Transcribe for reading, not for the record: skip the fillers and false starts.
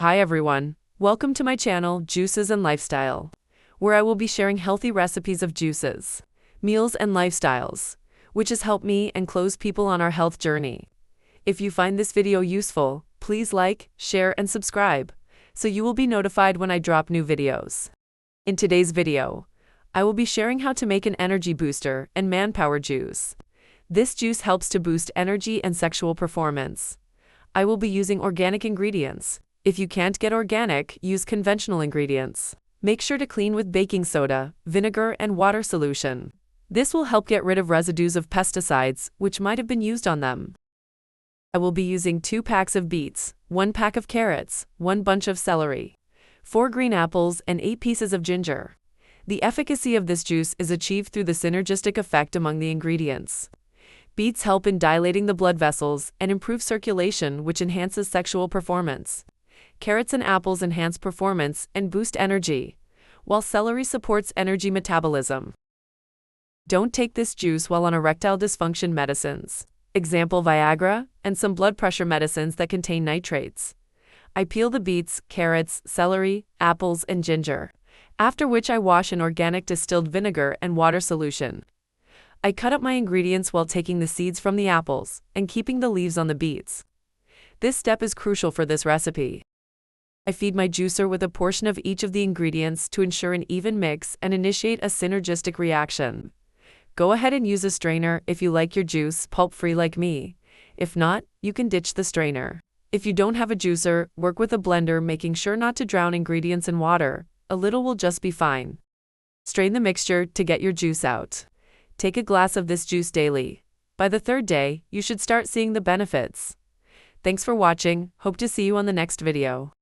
Hi everyone, welcome to my channel Juices and Lifestyle, where I will be sharing healthy recipes of juices, meals and lifestyles, which has helped me and close people on our health journey. If you find this video useful, please like, share and subscribe, so you will be notified when I drop new videos. In today's video, I will be sharing how to make an energy booster and Manpower juice. This juice helps to boost energy and sexual performance. I will be using organic ingredients. If you can't get organic, use conventional ingredients. Make sure to clean with baking soda, vinegar, and water solution. This will help get rid of residues of pesticides, which might have been used on them. I will be using 2 packs of beets, 1 pack of carrots, 1 bunch of celery, 4 green apples, and 8 pieces of ginger. The efficacy of this juice is achieved through the synergistic effect among the ingredients. Beets help in dilating the blood vessels and improve circulation, which enhances sexual performance. Carrots and apples enhance performance and boost energy, while celery supports energy metabolism. Don't take this juice while on erectile dysfunction medicines, example Viagra, and some blood pressure medicines that contain nitrates. I peel the beets, carrots, celery, apples, and ginger, after which I wash in organic distilled vinegar and water solution. I cut up my ingredients while taking the seeds from the apples and keeping the leaves on the beets. This step is crucial for this recipe. I feed my juicer with a portion of each of the ingredients to ensure an even mix and initiate a synergistic reaction. Go ahead and use a strainer if you like your juice pulp-free like me. If not, you can ditch the strainer. If you don't have a juicer, work with a blender, making sure not to drown ingredients in water. A little will just be fine. Strain the mixture to get your juice out. Take a glass of this juice daily. By the 3rd day, you should start seeing the benefits. Thanks for watching. Hope to see you on the next video.